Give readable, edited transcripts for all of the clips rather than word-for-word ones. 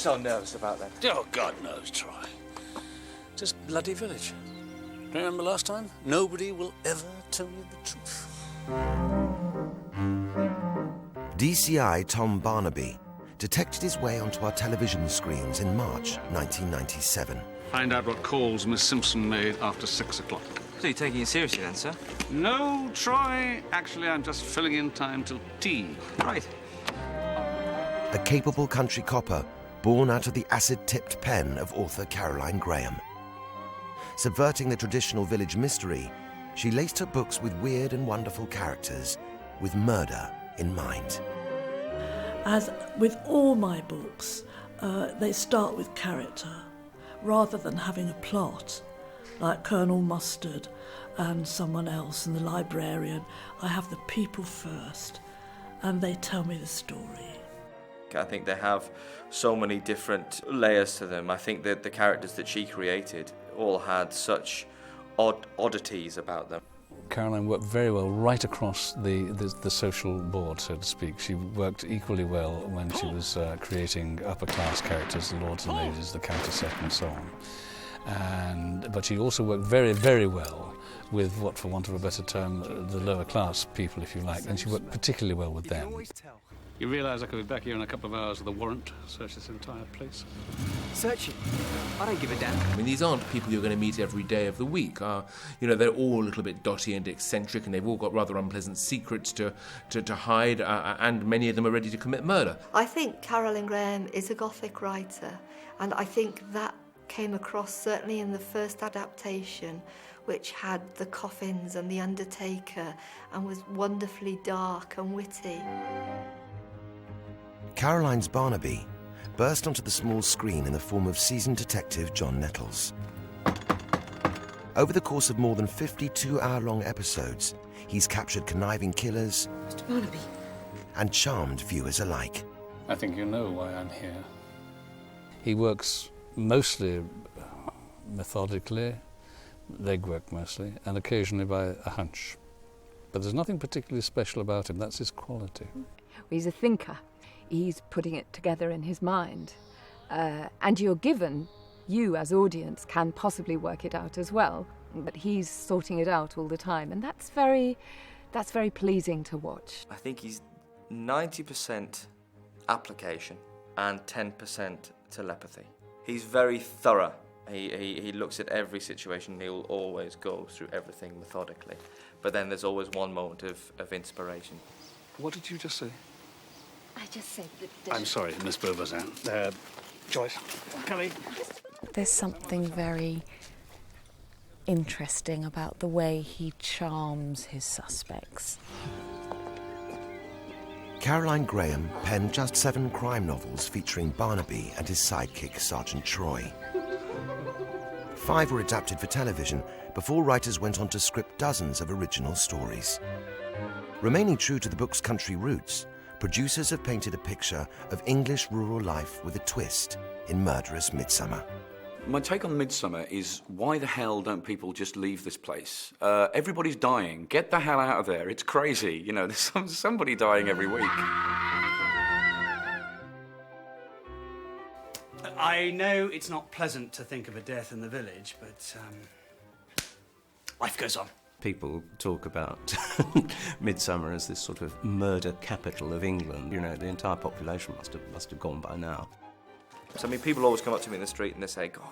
so nervous about that? Oh, God knows, Troy. Just bloody village. Remember last time? Nobody will ever tell you the truth. DCI Tom Barnaby detected his way onto our television screens in March 1997. Find out what calls Miss Simpson made after 6 o'clock. So you're taking it seriously then, sir? No, Troy. Actually, I'm just filling in time till tea. Right. A capable country copper born out of the acid-tipped pen of author Caroline Graham. Subverting the traditional village mystery, she laced her books with weird and wonderful characters, with murder in mind. As with all my books, they start with character, rather than having a plot, like Colonel Mustard and someone else and the librarian. I have the people first, and they tell me the story. I think they have so many different layers to them. I think that the characters that she created all had such oddities about them. Caroline worked very well right across the social board, so to speak. She worked equally well when she was creating upper-class characters, the lords and ladies, the counter set and so on. But she also worked very, very well with what, for want of a better term, the lower-class people, if you like, and she worked particularly well with them. You realise I could be back here in a couple of hours with a warrant, search this entire place? Search it? I don't give a damn. I mean, these aren't people you're going to meet every day of the week. They're all a little bit dotty and eccentric, and they've all got rather unpleasant secrets to hide, and many of them are ready to commit murder. I think Caroline Graham is a Gothic writer, and I think that came across certainly in the first adaptation, which had the coffins and the undertaker and was wonderfully dark and witty. Caroline's Barnaby burst onto the small screen in the form of seasoned detective John Nettles. Over the course of more than 52-hour-long episodes, he's captured conniving killers Mr. Barnaby. and charmed viewers alike. I think you know why I'm here. He works mostly methodically, legwork mostly, and occasionally by a hunch. But there's nothing particularly special about him. That's his quality. He's a thinker. He's putting it together in his mind. And you as audience can possibly work it out as well, but he's sorting it out all the time, and that's very pleasing to watch. I think he's 90% application and 10% telepathy. He's very thorough. He looks at every situation. He'll always go through everything methodically. But then there's always one moment of inspiration. What did you just say? I just said that... I'm sorry, Miss Beauvoisin. Joyce. Kelly. There's something very interesting about the way he charms his suspects. Caroline Graham penned just 7 crime novels featuring Barnaby and his sidekick Sergeant Troy. 5 were adapted for television before writers went on to script dozens of original stories. Remaining true to the book's country roots, producers have painted a picture of English rural life with a twist in murderous Midsomer. My take on Midsomer is, why the hell don't people just leave this place? Everybody's dying. Get the hell out of there. It's crazy. You know, there's somebody dying every week. I know it's not pleasant to think of a death in the village, but life goes on. People talk about Midsomer as this sort of murder capital of England. You know, the entire population must have gone by now. So, I mean, people always come up to me in the street and they say, God,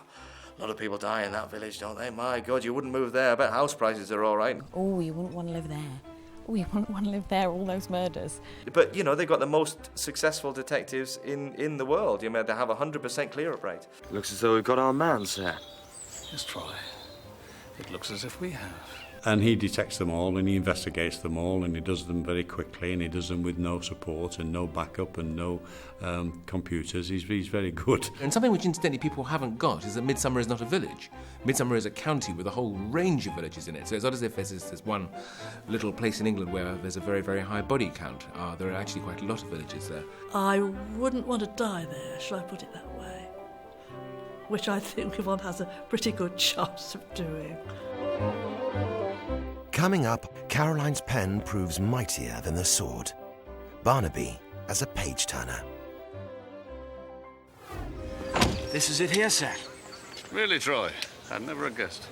a lot of people die in that village, don't they? My God, you wouldn't move there. I bet house prices are all right. Oh, you wouldn't want to live there. Oh, you wouldn't want to live there, all those murders. But, you know, they've got the most successful detectives in the world. You know, they have a 100% clear-up rate. Looks as though we've got our man, sir. Let's try. It looks as if we have. And he detects them all, and he investigates them all, and he does them very quickly, and he does them with no support and no backup and no computers. He's very good. And something which, incidentally, people haven't got is that Midsomer is not a village. Midsomer is a county with a whole range of villages in it. So it's not as if there's one little place in England where there's a very, very high body count. There are actually quite a lot of villages there. I wouldn't want to die there, shall I put it that way? Which I think one has a pretty good chance of doing. Coming up, Caroline's pen proves mightier than the sword. Barnaby as a page-turner. This is it here, sir. Really, Troy? I'd never have guessed.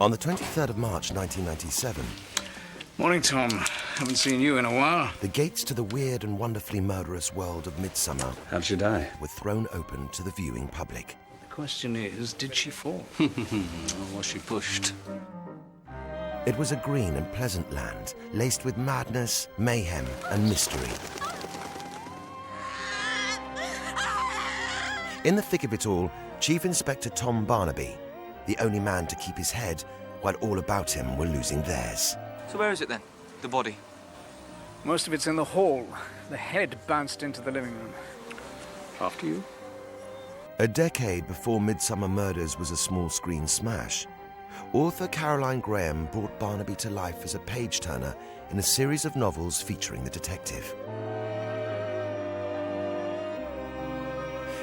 On the 23rd of March 1997... Morning, Tom. Haven't seen you in a while. The gates to the weird and wonderfully murderous world of Midsomer... How'd she die? ...were thrown open to the viewing public. The question is, did she fall? Or was she pushed? It was a green and pleasant land, laced with madness, mayhem and mystery. In the thick of it all, Chief Inspector Tom Barnaby, the only man to keep his head while all about him were losing theirs. So where is it then, the body? Most of it's in the hall. The head bounced into the living room. After you? A decade before Midsomer Murders was a small-screen smash, author Caroline Graham brought Barnaby to life as a page-turner in a series of novels featuring the detective.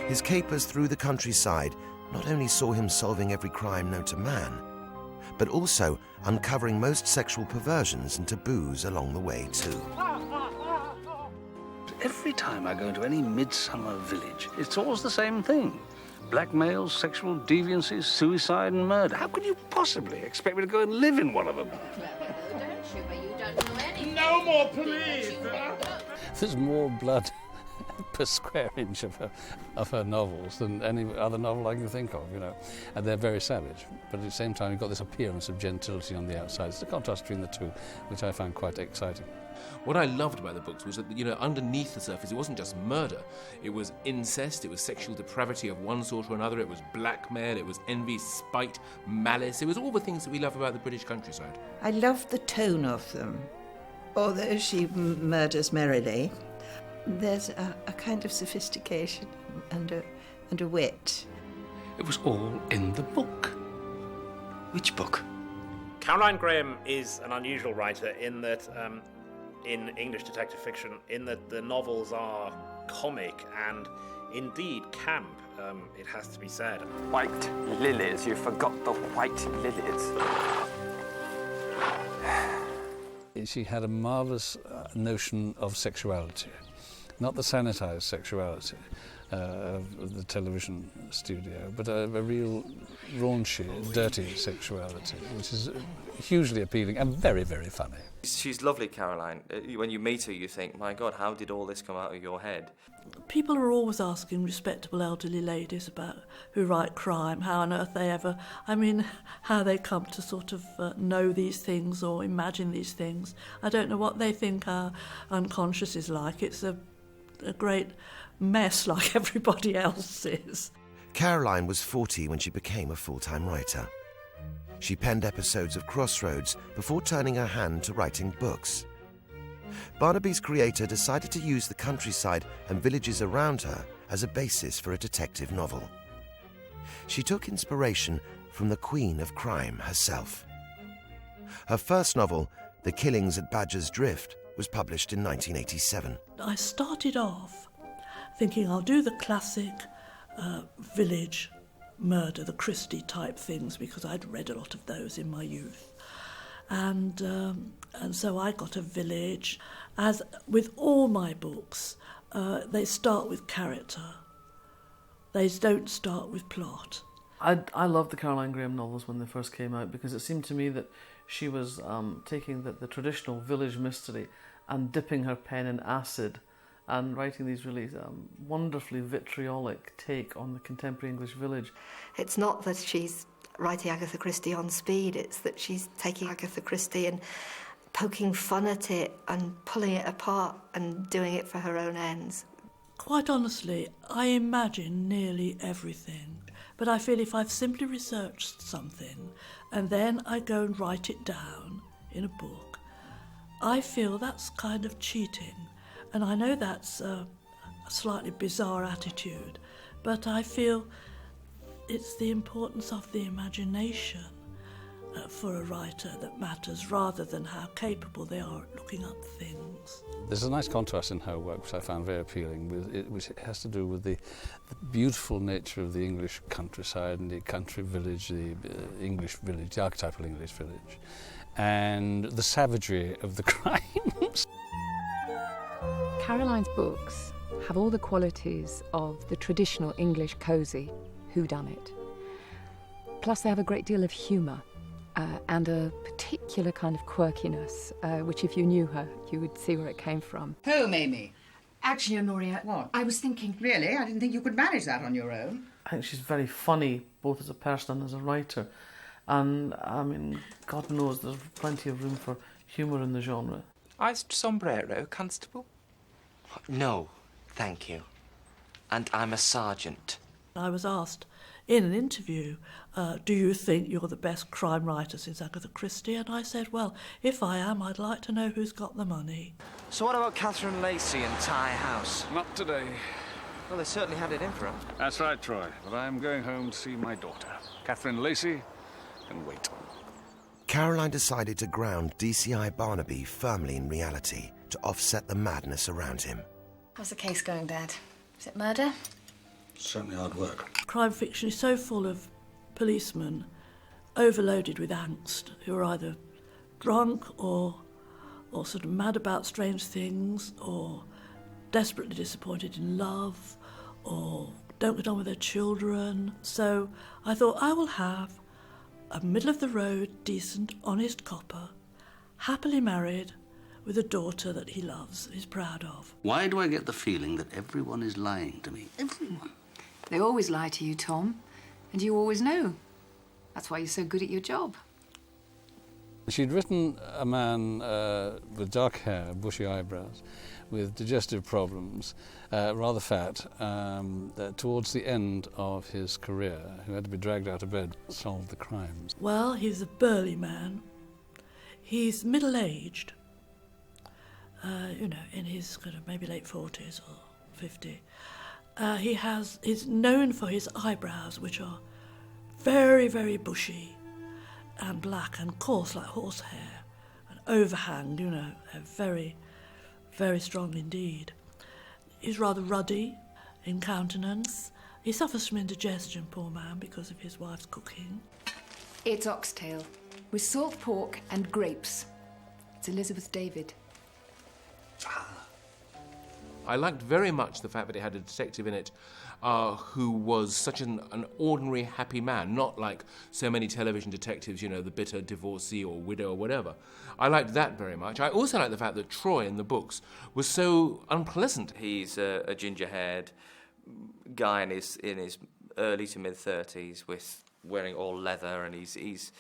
His capers through the countryside not only saw him solving every crime known to man, but also uncovering most sexual perversions and taboos along the way too. Every time I go into any midsummer village, it's always the same thing. Blackmail, sexual deviancies, suicide and murder. How could you possibly expect me to go and live in one of them? No more, please! There's more blood per square inch of her novels than any other novel I can think of, you know. And they're very savage. But at the same time, you've got this appearance of gentility on the outside. It's the contrast between the two, which I found quite exciting. What I loved about the books was that, you know, underneath the surface, it wasn't just murder. It was incest, it was sexual depravity of one sort or another, it was blackmail, it was envy, spite, malice. It was all the things that we love about the British countryside. I loved the tone of them. Although she murders merrily, there's a kind of sophistication and a wit. It was all in the book. Which book? Caroline Graham is an unusual writer in that, in English detective fiction, in that the novels are comic and indeed camp, it has to be said. White lilies, you forgot the white lilies. She had a marvellous notion of sexuality, not the sanitised sexuality of the television studio, but a real raunchy, dirty sexuality, which is hugely appealing and very, very funny. She's lovely, Caroline. When you meet her, you think, my God, how did all this come out of your head? People are always asking respectable elderly ladies about who write crime, how on earth they ever, how they come to sort of know these things or imagine these things. I don't know what they think our unconscious is like. It's a great mess like everybody else's. Caroline was 40 when she became a full-time writer. She penned episodes of Crossroads before turning her hand to writing books. Barnaby's creator decided to use the countryside and villages around her as a basis for a detective novel. She took inspiration from the Queen of Crime herself. Her first novel, The Killings at Badger's Drift, was published in 1987. I started off thinking I'll do the classic village murder, the Christie type things, because I'd read a lot of those in my youth. And so I got a village. As with all my books, they start with character. They don't start with plot. I loved the Caroline Graham novels when they first came out, because it seemed to me that she was taking the traditional village mystery and dipping her pen in acid and writing these really wonderfully vitriolic take on the contemporary English village. It's not that she's writing Agatha Christie on speed, it's that she's taking Agatha Christie and poking fun at it and pulling it apart and doing it for her own ends. Quite honestly, I imagine nearly everything, but I feel if I've simply researched something and then I go and write it down in a book, I feel that's kind of cheating. And I know that's a slightly bizarre attitude, but I feel it's the importance of the imagination for a writer that matters, rather than how capable they are at looking up things. There's a nice contrast in her work which I found very appealing, which has to do with the beautiful nature of the English countryside and the country village, the English village, the archetypal English village, and the savagery of the crimes. Caroline's books have all the qualities of the traditional English cosy whodunit. Plus they have a great deal of humour and a particular kind of quirkiness, which if you knew her, you would see where it came from. Whom, Amy? Actually, Honoria, What? I was thinking... Really? I didn't think you could manage that on your own. I think she's very funny, both as a person and as a writer. And, I mean, God knows there's plenty of room for humour in the genre. Iced sombrero, Constable? No, thank you. And I'm a sergeant. I was asked in an interview, do you think you're the best crime writer since Agatha Christie? And I said, well, if I am, I'd like to know who's got the money. So what about Catherine Lacey and Ty House? Not today. Well, they certainly had it in for her. That's right, Troy. But I'm going home to see my daughter. Catherine Lacey can wait. Caroline decided to ground DCI Barnaby firmly in reality to offset the madness around him. How's the case going, Dad? Is it murder? Certainly hard work. Crime fiction is so full of policemen overloaded with angst who are either drunk or sort of mad about strange things or desperately disappointed in love or don't get on with their children. So I thought I will have a middle-of-the-road, decent, honest copper, happily married, with a daughter that he loves, is proud of. Why do I get the feeling that everyone is lying to me? Everyone. They always lie to you, Tom. And you always know. That's why you're so good at your job. She'd written a man with dark hair, bushy eyebrows, with digestive problems, rather fat, towards the end of his career, who had to be dragged out of bed to solve the crimes. Well, he's a burly man. He's middle-aged, in his kind of maybe late 40s or 50. He's known for his eyebrows, which are very, very bushy and black and coarse like horsehair, and overhang, very, very strong indeed. He's rather ruddy in countenance. He suffers from indigestion, poor man, because of his wife's cooking. It's oxtail with salt pork and grapes. It's Elizabeth David. I liked very much the fact that it had a detective in it who was such an ordinary, happy man, not like so many television detectives, the bitter divorcee or widow or whatever. I liked that very much. I also liked the fact that Troy in the books was so unpleasant. He's a ginger-haired guy in his early to mid-30s with wearing all leather, and he's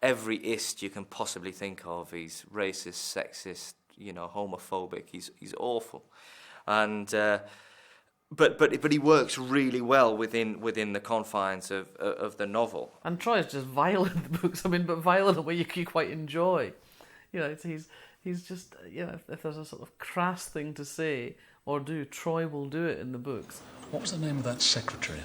every ist you can possibly think of. He's racist, sexist, homophobic. He's awful. And but he works really well within the confines of the novel. And Troy is just violent in the books. But violent in a way you quite enjoy. He's just if there's a sort of crass thing to say or do, Troy will do it in the books. What was the name of that secretary?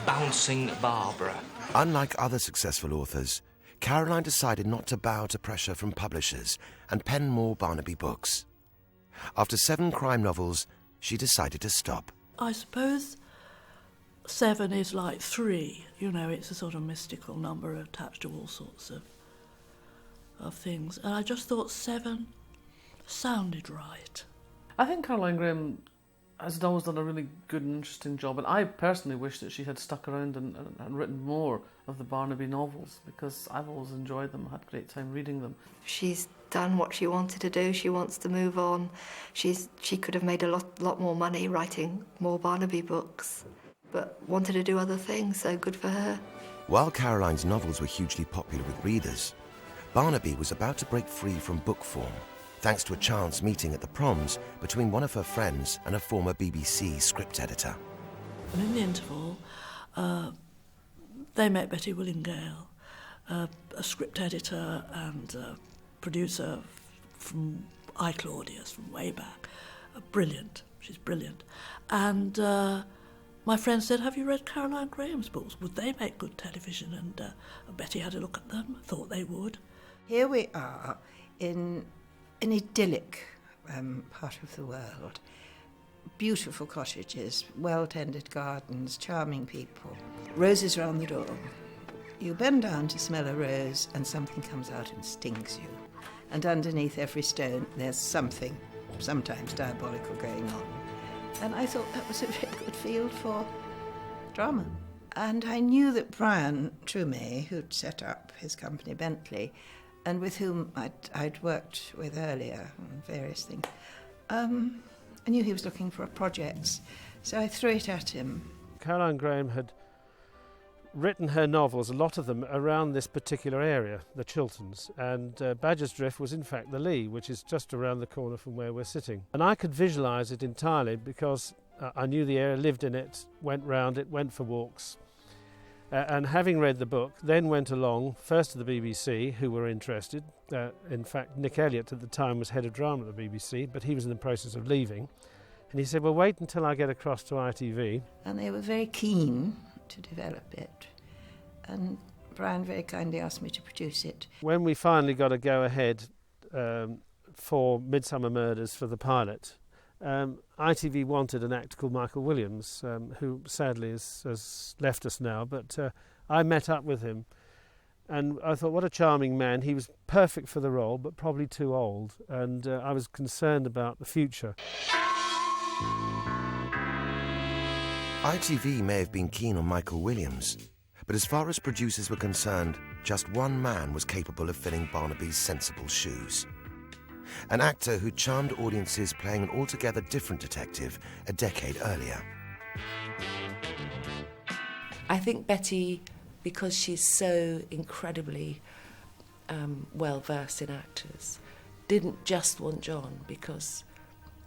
Bouncing Barbara. Unlike other successful authors, Caroline decided not to bow to pressure from publishers and pen more Barnaby books. After 7 crime novels, she decided to stop. I suppose 7 is like 3. It's a sort of mystical number attached to all sorts of things. And I just thought 7 sounded right. I think Caroline Graham has always done a really good and interesting job, and I personally wish that she had stuck around and written more of the Barnaby novels, because I've always enjoyed them, had a great time reading them. She's done what she wanted to do. She wants to move on. She could have made a lot more money writing more Barnaby books, but wanted to do other things, so good for her. While Caroline's novels were hugely popular with readers, Barnaby was about to break free from book form, thanks to a chance meeting at the proms between one of her friends and a former BBC script editor. And in the interval, they met Betty Willingale, a script editor and producer from iClaudius from way back. Brilliant. She's brilliant. And my friend said, have you read Caroline Graham's books? Would they make good television? And Betty had a look at them, thought they would. Here we are in an idyllic part of the world. Beautiful cottages, well-tended gardens, charming people. Roses are on the door. You bend down to smell a rose and something comes out and stings you. And underneath every stone there's something, sometimes diabolical, going on. And I thought that was a very good field for drama. And I knew that Brian Trume, who'd set up his company Bentley, and with whom I'd worked with earlier on various things, I knew he was looking for projects, so I threw it at him. Caroline Graham had written her novels, a lot of them, around this particular area, the Chilterns, and Badger's Drift was in fact the Lee, which is just around the corner from where we're sitting. And I could visualise it entirely because I knew the area, lived in it, went round it, went for walks. And having read the book, then went along, first to the BBC, who were interested. In fact, Nick Elliott at the time was head of drama at the BBC, but he was in the process of leaving. And he said, well, wait until I get across to ITV. And they were very keen to develop it. And Brian very kindly asked me to produce it. When we finally got a go-ahead for Midsomer Murders for the pilot, ITV wanted an actor called Michael Williams, who sadly has left us now, but I met up with him and I thought, what a charming man. He was perfect for the role, but probably too old, and I was concerned about the future. ITV may have been keen on Michael Williams, but as far as producers were concerned, just one man was capable of filling Barnaby's sensible shoes. An actor who charmed audiences playing an altogether different detective a decade earlier. I think Betty, because she's so incredibly well-versed in actors, didn't just want John because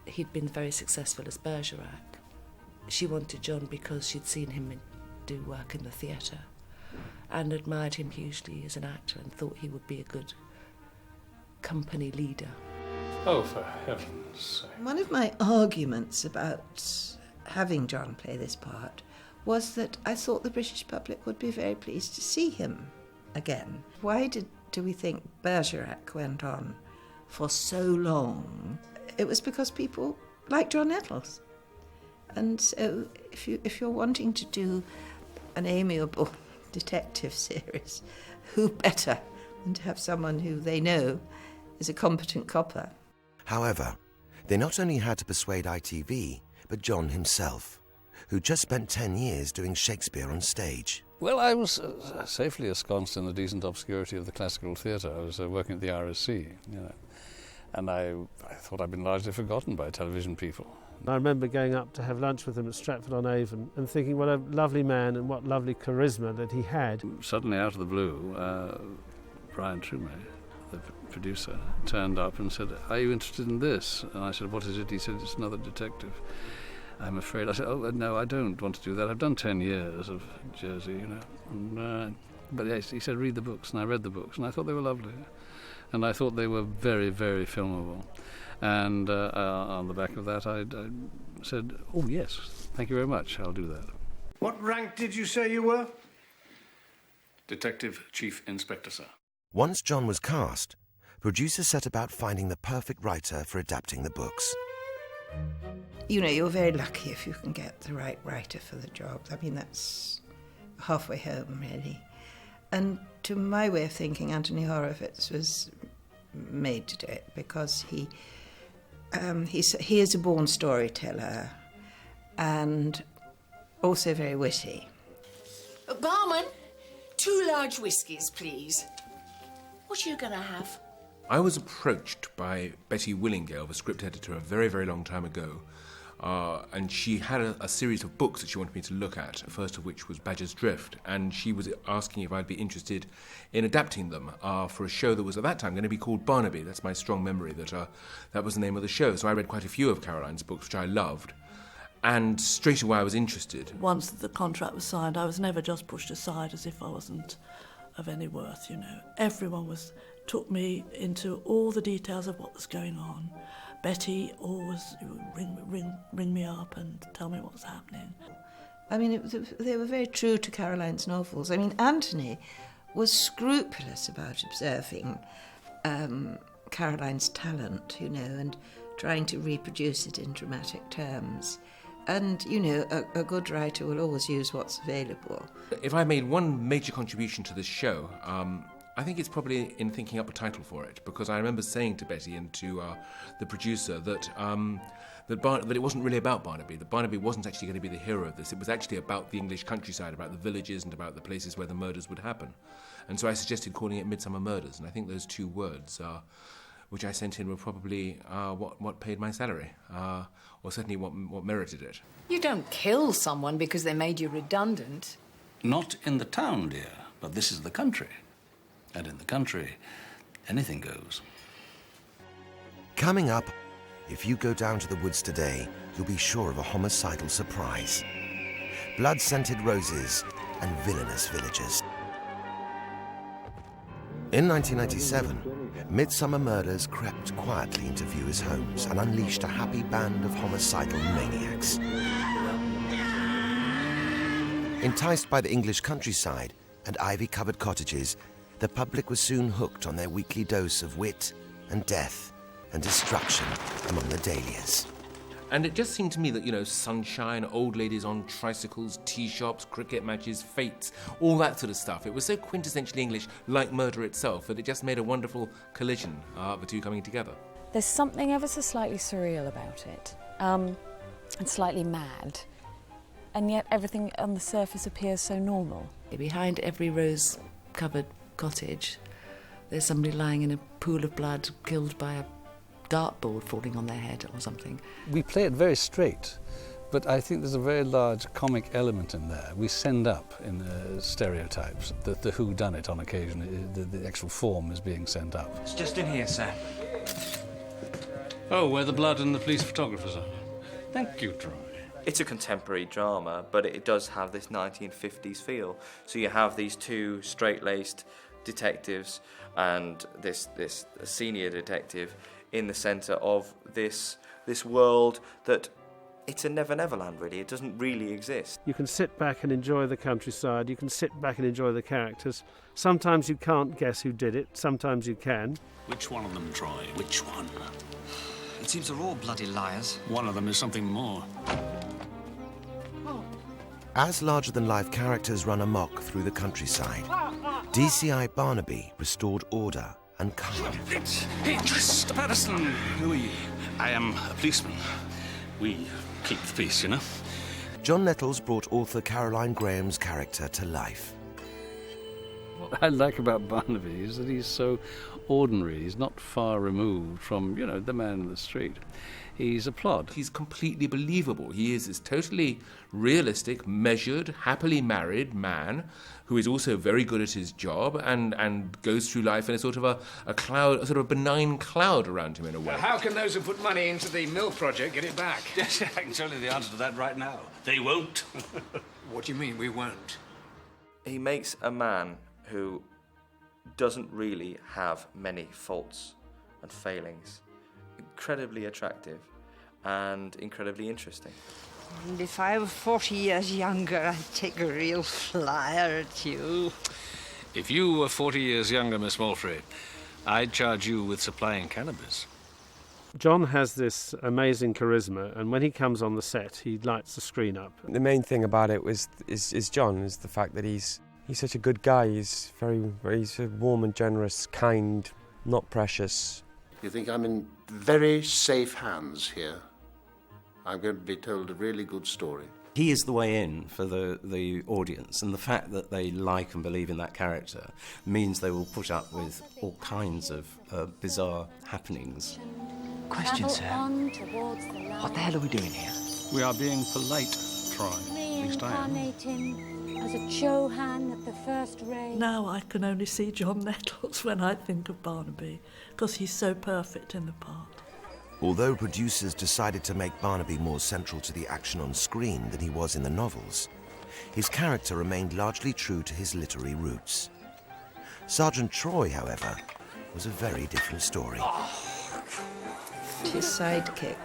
he'd been very successful as Bergerac. She wanted John because she'd seen him do work in the theatre and admired him hugely as an actor and thought he would be a good company leader. Oh, for heaven's sake. One of my arguments about having John play this part was that I thought the British public would be very pleased to see him again. Why do we think Bergerac went on for so long? It was because people like John Nettles. And so if you're wanting to do an amiable detective series, who better than to have someone who they know is a competent copper? However, they not only had to persuade ITV, but John himself, who just spent 10 years doing Shakespeare on stage. Well, I was safely ensconced in the decent obscurity of the classical theatre. I was working at the RSC, and I thought I'd been largely forgotten by television people. I remember going up to have lunch with him at Stratford-on-Avon and thinking what a lovely man and what lovely charisma that he had. Suddenly, out of the blue, Brian Trume, the producer, turned up and said, "Are you interested in this?" And I said, "What is it?" He said, "It's another detective." I'm afraid. I said, "Oh, no, I don't want to do that. I've done 10 years of Jersey, But yes, he said, "Read the books." And I read the books, and I thought they were lovely. And I thought they were very, very filmable. And on the back of that, I said, "Oh, yes, thank you very much. I'll do that." What rank did you say you were? Detective Chief Inspector, sir. Once John was cast, producers set about finding the perfect writer for adapting the books. You're very lucky if you can get the right writer for the job. I mean, that's halfway home, really. And to my way of thinking, Anthony Horowitz was made to do it because he is a born storyteller and also very witty. Barman, 2 large whiskies, please. What are you going to have? I was approached by Betty Willingale, the script editor, a very, very long time ago, and she had a series of books that she wanted me to look at, first of which was Badger's Drift, and she was asking if I'd be interested in adapting them for a show that was at that time going to be called Barnaby. That's my strong memory, that was the name of the show. So I read quite a few of Caroline's books, which I loved, and straight away I was interested. Once the contract was signed, I was never just pushed aside as if I wasn't of any worth, Everyone took me into all the details of what was going on. Betty always ring me up and tell me what was happening. I mean, they were very true to Caroline's novels. I mean, Anthony was scrupulous about observing Caroline's talent, and trying to reproduce it in dramatic terms. And, a good writer will always use what's available. If I made one major contribution to this show, I think it's probably in thinking up a title for it, because I remember saying to Betty and to the producer that it wasn't really about Barnaby, that Barnaby wasn't actually going to be the hero of this. It was actually about the English countryside, about the villages and about the places where the murders would happen. And so I suggested calling it Midsomer Murders, and I think those two words, which I sent in, were probably what paid my salary, or certainly what merited it. You don't kill someone because they made you redundant. Not in the town, dear, but this is the country. And in the country, anything goes. Coming up, if you go down to the woods today, you'll be sure of a homicidal surprise. Blood-scented roses and villainous villagers. In 1997, Midsomer Murders crept quietly into viewers' homes and unleashed a happy band of homicidal maniacs. Enticed by the English countryside and ivy-covered cottages, the public was soon hooked on their weekly dose of wit and death and destruction among the dahlias. And it just seemed to me that, sunshine, old ladies on tricycles, tea shops, cricket matches, fates, all that sort of stuff. It was so quintessentially English, like murder itself, that it just made a wonderful collision of the two coming together. There's something ever so slightly surreal about it, and slightly mad, and yet everything on the surface appears so normal. Behind every rose-covered cottage, there's somebody lying in a pool of blood, killed by a dartboard falling on their head or something. We play it very straight, but I think there's a very large comic element in there. We send up in the stereotypes, the whodunit on occasion, the actual form is being sent up. It's just in here, sir. Oh, where the blood and the police photographers are. Thank you, Troy. It's a contemporary drama, but it does have this 1950s feel. So you have these two straight-laced detectives and this senior detective in the centre of this world that it's a Never Never Land, really. It doesn't really exist. You can sit back and enjoy the countryside. You can sit back and enjoy the characters. Sometimes you can't guess who did it. Sometimes you can. Which one of them, Troy? Which one? It seems they're all bloody liars. One of them is something more. As larger-than-life characters run amok through the countryside, DCI Barnaby restored order and calm. Hey, Mr. Patterson, who are you? I am a policeman. We keep the peace, John Nettles brought author Caroline Graham's character to life. What I like about Barnaby is that he's so ordinary. He's not far removed from, the man in the street. He's a plod. He's completely believable. He is this totally realistic, measured, happily married man who is also very good at his job and goes through life in a sort of a cloud, a sort of benign cloud around him in a way. Well, how can those who put money into the mill project get it back? Yes, I can tell you the answer to that right now. They won't. What do you mean, we won't? He makes a man who doesn't really have many faults and failings incredibly attractive and incredibly interesting. And if I were 40 years younger, I'd take a real flyer at you. If you were 40 years younger, Miss Malfrey, I'd charge you with supplying cannabis. John has this amazing charisma, and when he comes on the set, he lights the screen up. The main thing about it is John, is the fact that he's such a good guy. He's he's warm and generous, kind, not precious. You think I'm in very safe hands here? I'm going to be told a really good story. He is the way in for the audience, and the fact that they like and believe in that character means they will put up with all kinds of bizarre happenings. Question, sir. What the hell are we doing here? We are being polite, Troy. At least I am. As a Chohan at the first ray. Now I can only see John Nettles when I think of Barnaby, because he's so perfect in the part. Although producers decided to make Barnaby more central to the action on screen than he was in the novels, his character remained largely true to his literary roots. Sergeant Troy, however, was a very different story. His sidekick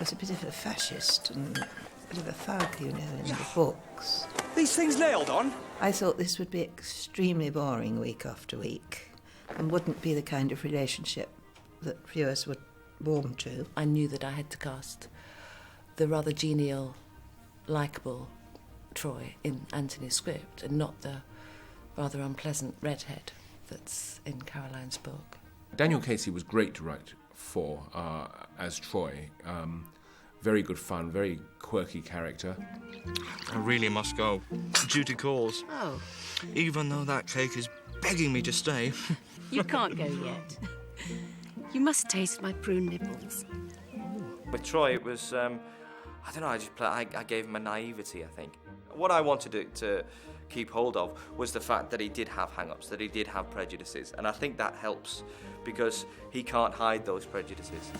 was a bit of a fascist and a bit of a thug, in the books. These things nailed on? I thought this would be extremely boring week after week and wouldn't be the kind of relationship that viewers would warm to. I knew that I had to cast the rather genial, likeable Troy in Anthony's script, and not the rather unpleasant redhead that's in Caroline's book. Daniel Casey was great to write for as Troy. Very good fun, very quirky character. I really must go. Duty calls. Oh. Even though that cake is begging me to stay. You can't go yet. You must taste my prune nipples. With Troy, it was, I don't know, I gave him a naivety, I think. What I wanted to keep hold of was the fact that he did have hang-ups, that he did have prejudices, and I think that helps because he can't hide those prejudices.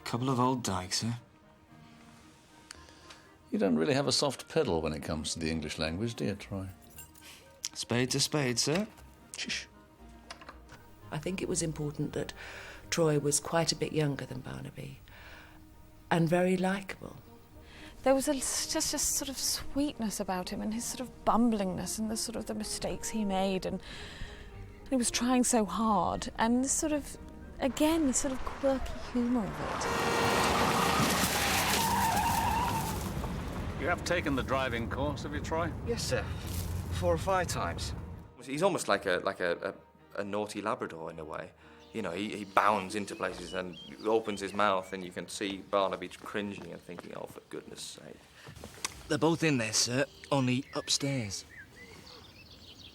Couple of old dykes, eh? You don't really have a soft pedal when it comes to the English language, do you, Troy? Spade's a spade, sir. Shish. I think it was important that Troy was quite a bit younger than Barnaby and very likeable. There was just a sort of sweetness about him and his sort of bumblingness and the sort of the mistakes he made, and he was trying so hard, and this sort of, again, the sort of quirky humour of it. You have taken the driving course, have you, Troy? Yes, sir. 4 or 5 times. He's almost like a naughty Labrador in a way. You know, he bounds into places and opens his mouth and you can see Barnaby cringing and thinking, oh, for goodness sake. They're both in there, sir, only upstairs.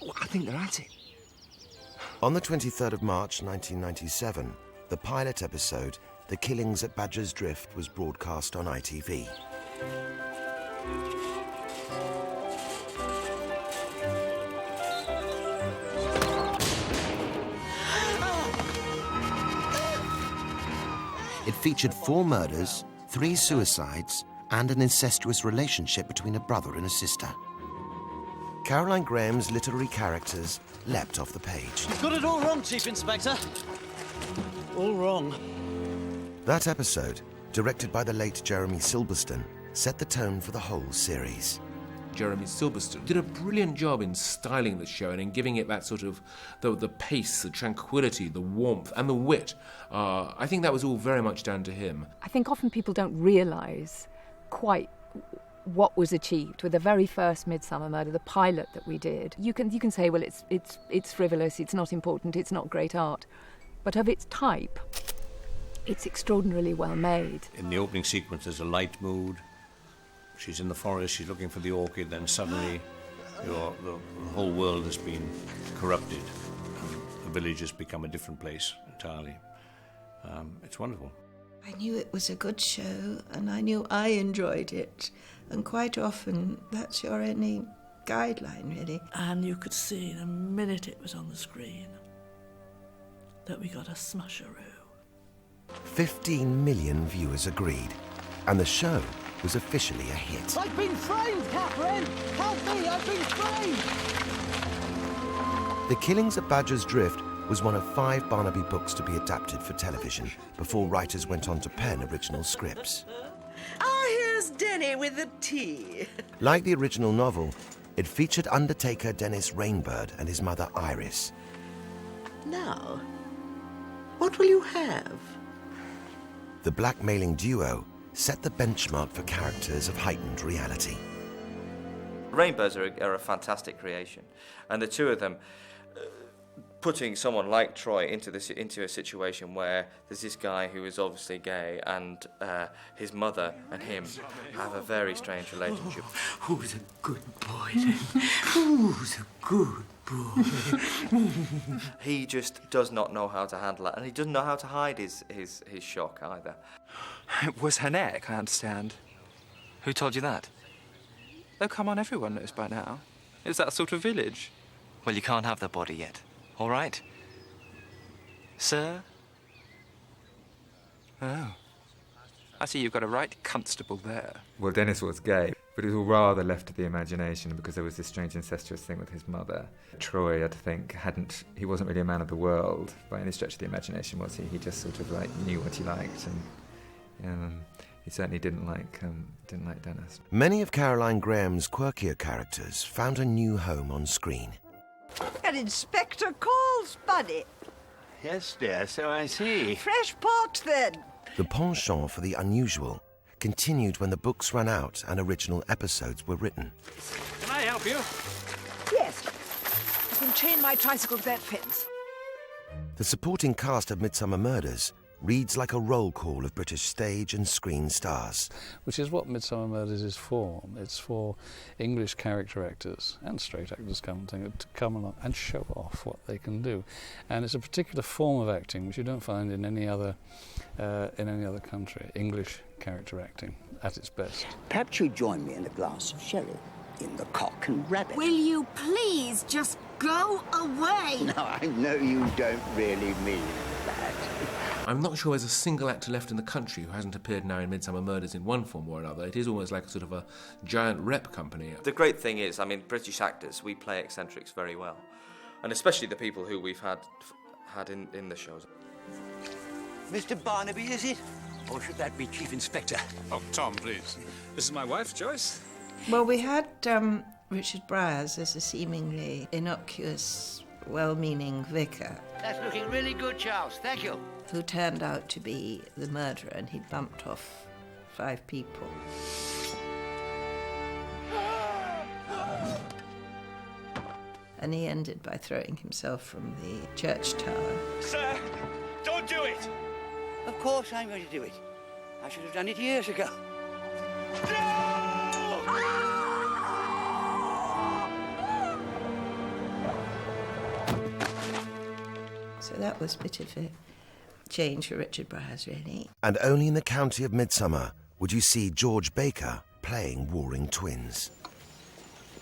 Oh, I think they're at it. On the 23rd of March 1997, the pilot episode, The Killings at Badger's Drift, was broadcast on ITV. It featured 4 murders, 3 suicides, and an incestuous relationship between a brother and a sister. Caroline Graham's literary characters leapt off the page. You've got it all wrong, Chief Inspector. All wrong. That episode, directed by the late Jeremy Silverstone, set the tone for the whole series. Jeremy Silverstone did a brilliant job in styling the show and in giving it that sort of the pace, the tranquility, the warmth and the wit. I think that was all very much down to him. I think often people don't realise quite what was achieved with the very first Midsomer Murder, the pilot that we did. You can say, well, it's frivolous, it's not important, it's not great art, but of its type, it's extraordinarily well made. In the opening sequence, there's a light mood. She's in the forest, she's looking for the orchid, then suddenly the whole world has been corrupted. The village has become a different place entirely. It's wonderful. I knew it was a good show, and I knew I enjoyed it. And quite often, that's your only guideline, really. And you could see the minute it was on the screen that we got a smasheroo. 15 million viewers agreed, and the show was officially a hit. I've been framed, Catherine! Help me, I've been framed! The Killings at Badger's Drift was one of 5 Barnaby books to be adapted for television before writers went on to pen original scripts. Here's Denny with the tea. Like the original novel, it featured undertaker Dennis Rainbird and his mother Iris. Now, what will you have? The blackmailing duo set the benchmark for characters of heightened reality. Rainbows are a fantastic creation, and the two of them putting someone like Troy into a situation where there's this guy who is obviously gay and his mother and him have a very strange relationship. Who's a good boy then? Who's a good boy? He just does not know how to handle it, and he doesn't know how to hide his shock either. It was her neck, I understand. Who told you that? Oh, come on, everyone knows by now. It's that sort of village. Well, you can't have the body yet, all right? Sir? Oh. I see you've got a right constable there. Well, Dennis was gay, but it was all rather left to the imagination because there was this strange incestuous thing with his mother. Troy, I think, he wasn't really a man of the world by any stretch of the imagination, was he? He just sort of knew what he liked, and he certainly didn't like Dennis. Many of Caroline Graham's quirkier characters found a new home on screen. An inspector calls, Bunny. Yes, dear, so I see. Fresh pot, then. The penchant for the unusual continued when the books ran out and original episodes were written. Can I help you? Yes, You can chain my tricycle to that fence. The supporting cast of Midsomer Murders reads like a roll call of British stage and screen stars. Which is what Midsomer Murders is for. It's for English character actors and straight actors to come along and show off what they can do. And it's a particular form of acting which you don't find in any other country. English character acting at its best. Perhaps you'd join me in a glass of sherry in the Cock and Rabbit. Will you please just go away? No, I know you don't really mean that. I'm not sure there's a single actor left in the country who hasn't appeared now in Midsomer Murders in one form or another. It is almost like a sort of a giant rep company. The great thing is, I mean, British actors, we play eccentrics very well. And especially the people who we've had in the shows. Mr. Barnaby, is it? Or should that be Chief Inspector? Oh, Tom, please. This is my wife, Joyce. Well, we had Richard Briers as a seemingly innocuous, well-meaning vicar. That's looking really good, Charles. Thank you. Who turned out to be the murderer, and he'd bumped off 5 people. And he ended by throwing himself from the church tower. Sir, don't do it! Of course I'm going to do it. I should have done it years ago. So that was a bit of a change for Richard Briers, really. And only in the county of Midsomer would you see George Baker playing warring twins.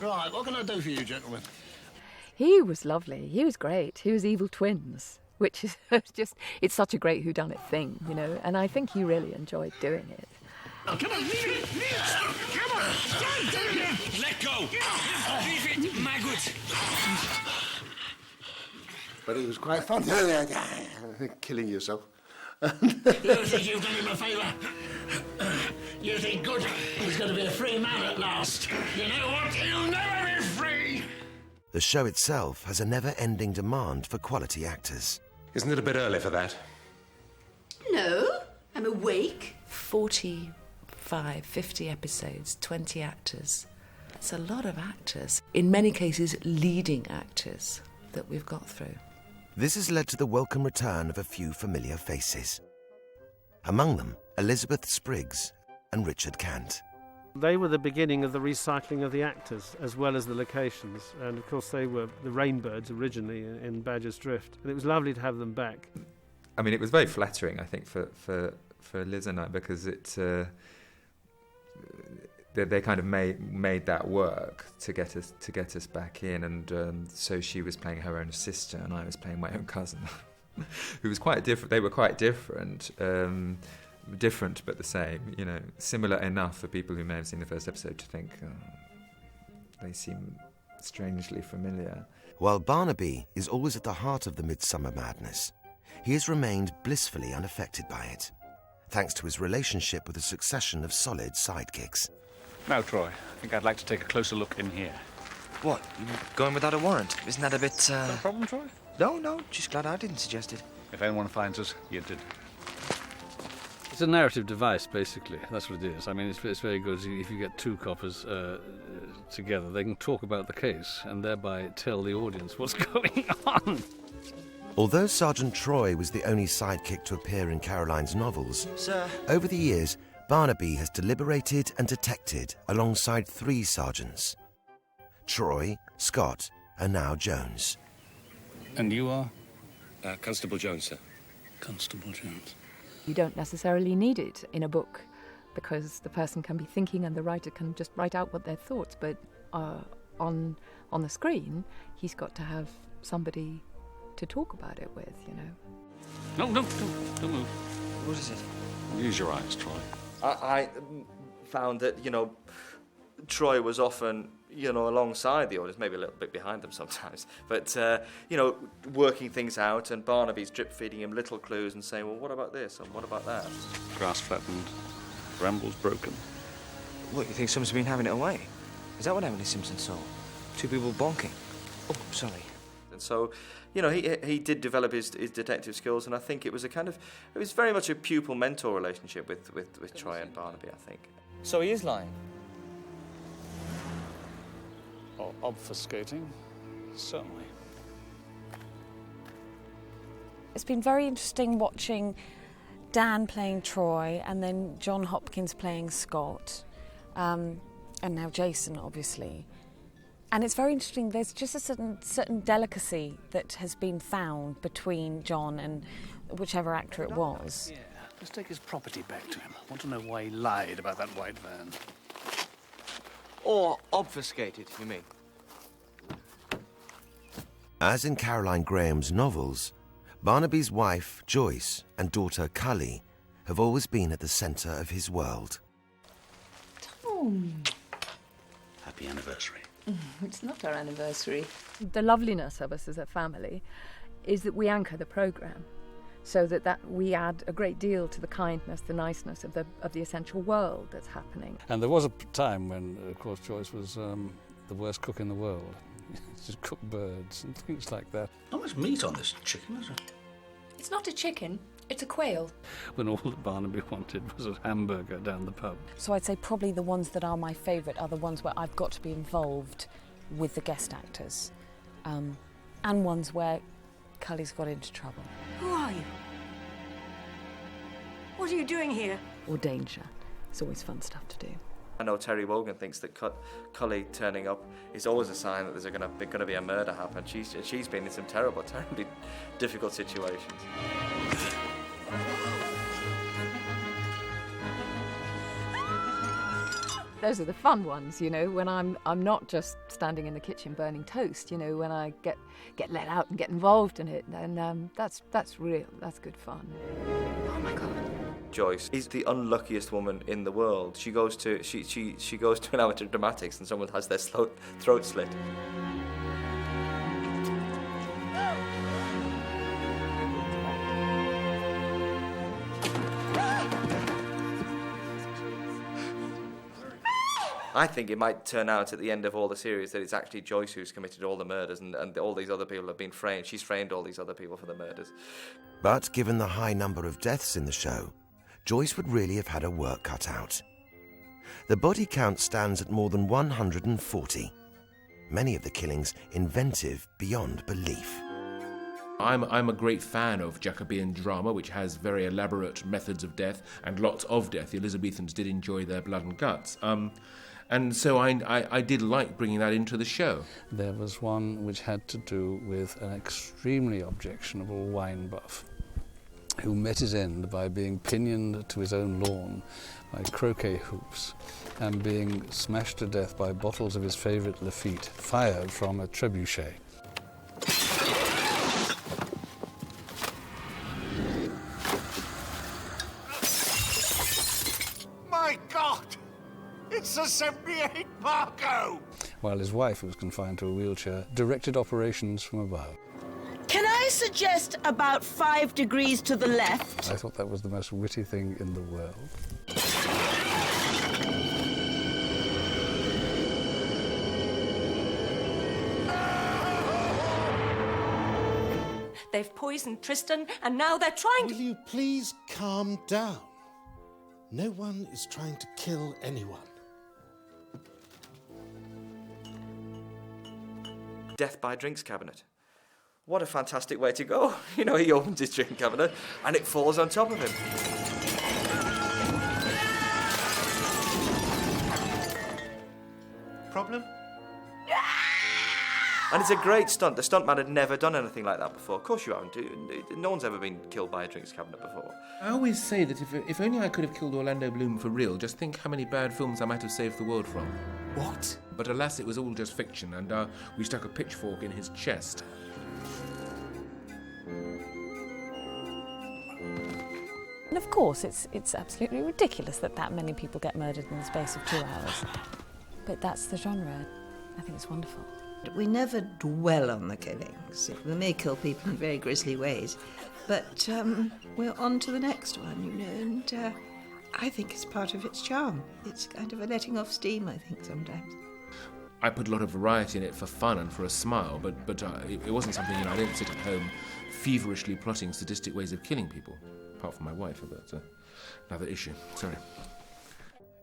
Right, what can I do for you, gentlemen? He was lovely. He was great. He was evil twins, which is just, it's such a great whodunit thing, you know, and I think he really enjoyed doing it. Oh, come on, leave it! Come on! Let go! Leave it, maggot! But it was quite fun. Killing yourself. You think you've done him a favour? You think good? He's going to be a free man at last. You know what? He'll never be free! The show itself has a never-ending demand for quality actors. Isn't it a bit early for that? No, I'm awake. 45, 50 episodes, 20 actors. That's a lot of actors. In many cases, leading actors that we've got through. This has led to the welcome return of a few familiar faces. Among them, Elizabeth Spriggs and Richard Cant. They were the beginning of the recycling of the actors as well as the locations, and of course they were the Rainbirds originally in Badger's Drift, and it was lovely to have them back. I mean, it was very flattering, I think, for Liz and I, because it they kind of made that work to get us back in, and so she was playing her own sister and I was playing my own cousin, who was quite different. They were quite different. Different but the same, you know, similar enough for people who may have seen the first episode to think they seem strangely familiar. While Barnaby is always at the heart of the Midsomer madness, he has remained blissfully unaffected by it, thanks to his relationship with a succession of solid sidekicks. Now, Troy, I think I'd like to take a closer look in here. What? You going without a warrant? Isn't that a bit, No problem, Troy? No, just glad I didn't suggest it. If anyone finds us, you did. It's a narrative device, basically. That's what it is. I mean, it's very good if you get 2 coppers together. They can talk about the case and thereby tell the audience what's going on. Although Sergeant Troy was the only sidekick to appear in Caroline's novels, Sir. Over the years, Barnaby has deliberated and detected alongside 3 sergeants: Troy, Scott, and now Jones. And you are? Constable Jones, sir. Constable Jones. You don't necessarily need it in a book because the person can be thinking and the writer can just write out what their thoughts, but on the screen, he's got to have somebody to talk about it with, you know. No, don't move. What is it? Use your eyes, Troy. I found that, you know, Troy was often, you know, alongside the audience, maybe a little bit behind them sometimes, but, you know, working things out, and Barnaby's drip-feeding him little clues and saying, well, what about this and what about that? Grass flattened, brambles broken. What, you think someone's been having it away? Is that what Emily Simpson saw? 2 people bonking? Oh, sorry. And so, you know, he did develop his detective skills, and I think it was very much a pupil-mentor relationship with Troy and Barnaby, I think. So he is lying? Or obfuscating, certainly. It's been very interesting watching Dan playing Troy and then John Hopkins playing Scott, and now Jason, obviously. And it's very interesting, there's just a certain delicacy that has been found between John and whichever actor it was. Yeah, let's take his property back to him. I want to know why he lied about that white van. Or obfuscated, you mean? As in Caroline Graham's novels, Barnaby's wife, Joyce, and daughter, Cully, have always been at the centre of his world. Tom. Happy anniversary. It's not our anniversary. The loveliness of us as a family is that we anchor the programme, so that we add a great deal to the kindness, the niceness of the essential world that's happening. And there was a time when, of course, Joyce was the worst cook in the world. Just cook birds and things like that. Not much meat on this chicken, is it? It's not a chicken, it's a quail. When all that Barnaby wanted was a hamburger down the pub. So I'd say probably the ones that are my favourite are the ones where I've got to be involved with the guest actors, and ones where Cully's got into trouble. Who are you? What are you doing here? Or danger. It's always fun stuff to do. I know Terry Wogan thinks that Cully turning up is always a sign that there's going to be a murder happen. She's been in some terribly difficult situations. Those are the fun ones, you know, when I'm not just standing in the kitchen burning toast, you know, when I get let out and get involved in it, then that's real, that's good fun. Oh my God. Joyce is the unluckiest woman in the world. She goes to an amateur dramatics and someone has their throat slit. I think it might turn out at the end of all the series that it's actually Joyce who's committed all the murders and all these other people have been framed. She's framed all these other people for the murders. But given the high number of deaths in the show, Joyce would really have had her work cut out. The body count stands at more than 140. Many of the killings inventive beyond belief. I'm a great fan of Jacobean drama, which has very elaborate methods of death and lots of death. The Elizabethans did enjoy their blood and guts. And so I did like bringing that into the show. There was one which had to do with an extremely objectionable wine buff who met his end by being pinioned to his own lawn by croquet hoops and being smashed to death by bottles of his favourite Lafitte fired from a trebuchet. My God! It's a 78 Marco! While his wife, who was confined to a wheelchair, directed operations from above. Can I suggest about 5 degrees to the left? I thought that was the most witty thing in the world. They've poisoned Tristan, and now they're trying to... Will you please calm down? No one is trying to kill anyone. Death by drinks cabinet. What a fantastic way to go. You know, he opens his drink cabinet and it falls on top of him. Problem? And it's a great stunt. The stuntman had never done anything like that before. Of course you haven't. No one's ever been killed by a drinks cabinet before. I always say that if only I could have killed Orlando Bloom for real, just think how many bad films I might have saved the world from. What? But alas, it was all just fiction, and we stuck a pitchfork in his chest. And of course, it's absolutely ridiculous that many people get murdered in the space of 2 hours. But that's the genre. I think it's wonderful. We never dwell on the killings. We may kill people in very grisly ways, but we're on to the next one, you know, and I think it's part of its charm. It's kind of a letting off steam, I think, sometimes. I put a lot of variety in it for fun and for a smile, but it wasn't something, you know, I didn't sit at home feverishly plotting sadistic ways of killing people, apart from my wife, but that's another issue. Sorry.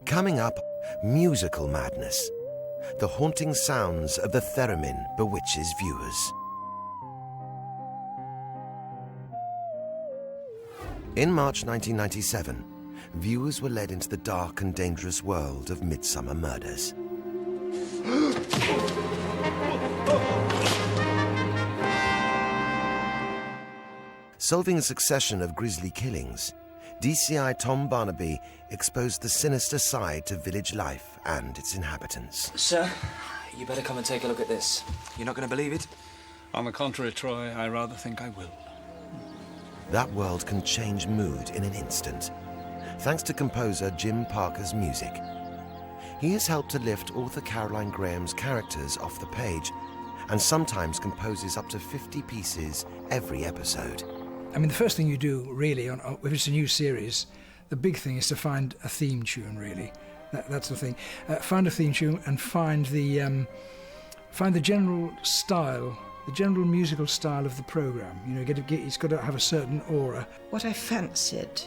Coming up, musical madness. The haunting sounds of the theremin bewitches viewers. In March 1997, viewers were led into the dark and dangerous world of Midsomer Murders. Solving a succession of grisly killings, DCI Tom Barnaby exposed the sinister side to village life and its inhabitants. Sir, you better come and take a look at this. You're not going to believe it? On the contrary, Troy, I rather think I will. That world can change mood in an instant, thanks to composer Jim Parker's music. He has helped to lift author Caroline Graham's characters off the page, and sometimes composes up to 50 pieces every episode. I mean, the first thing you do, really, if it's a new series, the big thing is to find a theme tune, really. That's the thing. Find a theme tune and find the general style, the general musical style of the programme. You know, it's got to have a certain aura. What I fancied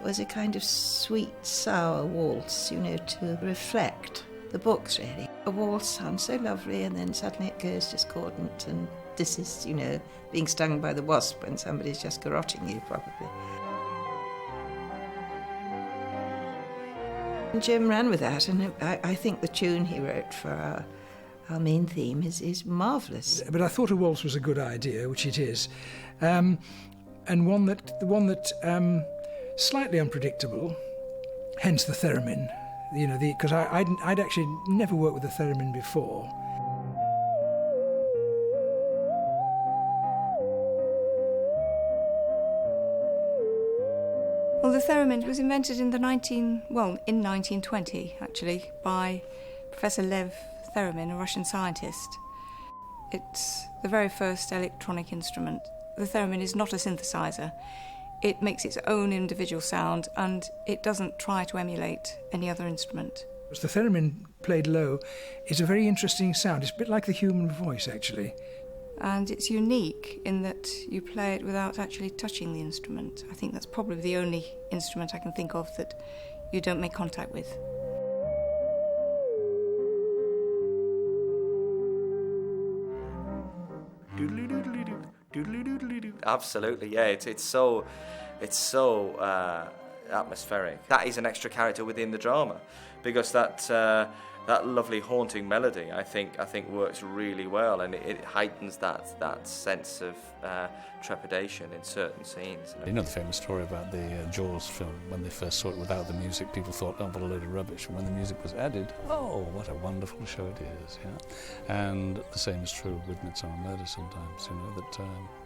was a kind of sweet, sour waltz, you know, to reflect the books, really. A waltz sounds so lovely, and then suddenly it goes discordant, and this is, you know, being stung by the wasp when somebody's just garroting you, probably. And Jim ran with that, and I think the tune he wrote for our main theme is marvellous. But I thought a waltz was a good idea, which it is, and one that slightly unpredictable, hence the theremin. You know, because I'd actually never worked with a theremin before. Well, the theremin was invented in 1920, actually, by Professor Lev Theremin, a Russian scientist. It's the very first electronic instrument. The theremin is not a synthesizer. It makes its own individual sound, and it doesn't try to emulate any other instrument. The theremin played low is a very interesting sound. It's a bit like the human voice, actually. And it's unique in that you play it without actually touching the instrument. I think that's probably the only instrument I can think of that you don't make contact with. Absolutely, yeah. It's so atmospheric. That is an extra character within the drama, because that lovely haunting melody, I think works really well, and it heightens that sense of trepidation in certain scenes. You know the famous story about the Jaws film. When they first saw it without the music, people thought, oh, what a load of rubbish. And when the music was added, oh, what a wonderful show it is. Yeah? And the same is true with Midsomer Murders sometimes, you know, that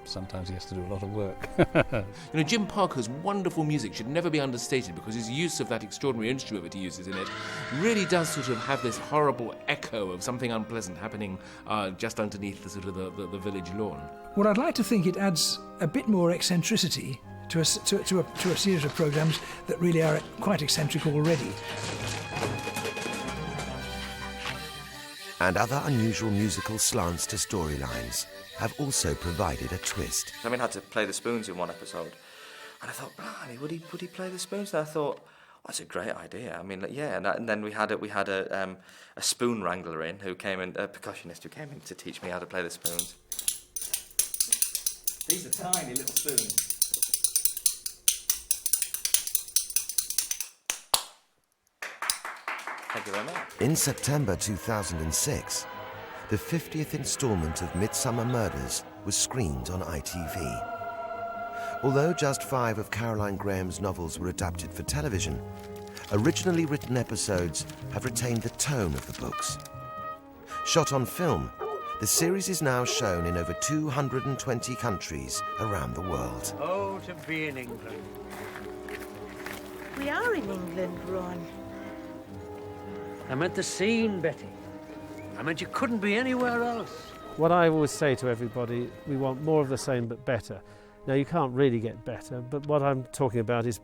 sometimes he has to do a lot of work. You know, Jim Parker's wonderful music should never be understated, because his use of that extraordinary instrument that he uses in it really does sort of have this horrible echo of something unpleasant happening just underneath the sort of the village lawn. Well, I'd like to think it adds a bit more eccentricity to a series of programmes that really are quite eccentric already. And other unusual musical slants to storylines have also provided a twist. I mean, I had to play the spoons in one episode, and I thought, blimey, would he play the spoons? And I thought, that's a great idea. I mean, yeah, and then we had a spoon wrangler in who came in, a percussionist who came in to teach me how to play the spoons. These are tiny little spoons. Thank you very much. In September 2006, the 50th instalment of Midsomer Murders was screened on ITV. Although just 5 of Caroline Graham's novels were adapted for television, originally written episodes have retained the tone of the books. Shot on film, the series is now shown in over 220 countries around the world. Oh, to be in England. We are in England, Ron. I meant the scene, Betty. I meant you couldn't be anywhere else. What I always say to everybody, we want more of the same but better. Now, you can't really get better, but what I'm talking about is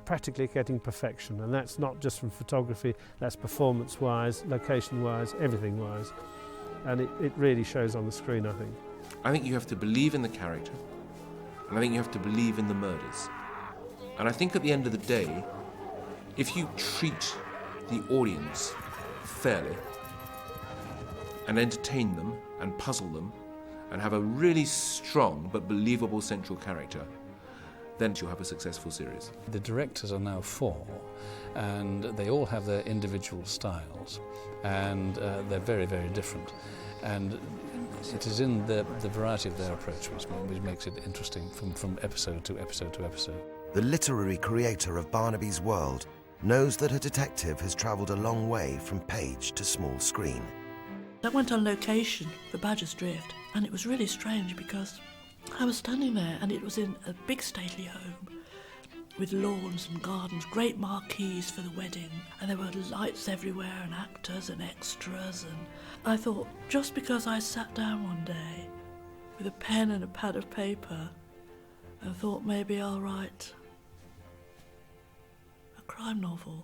practically getting perfection, and that's not just from photography, that's performance-wise, location-wise, everything-wise. And it really shows on the screen, I think. I think you have to believe in the character, and I think you have to believe in the murders. And I think at the end of the day, if you treat the audience fairly and entertain them and puzzle them and have a really strong but believable central character, then you'll have a successful series. The directors are now 4, and they all have their individual styles, and they're very, very different. And it is in the variety of their approach which makes it interesting from episode to episode to episode. The literary creator of Barnaby's world knows that a detective has travelled a long way from page to small screen. I went on location for Badger's Drift, and it was really strange because I was standing there and it was in a big stately home with lawns and gardens, great marquees for the wedding, and there were lights everywhere and actors and extras, and I thought, just because I sat down one day with a pen and a pad of paper and thought maybe I'll write a crime novel.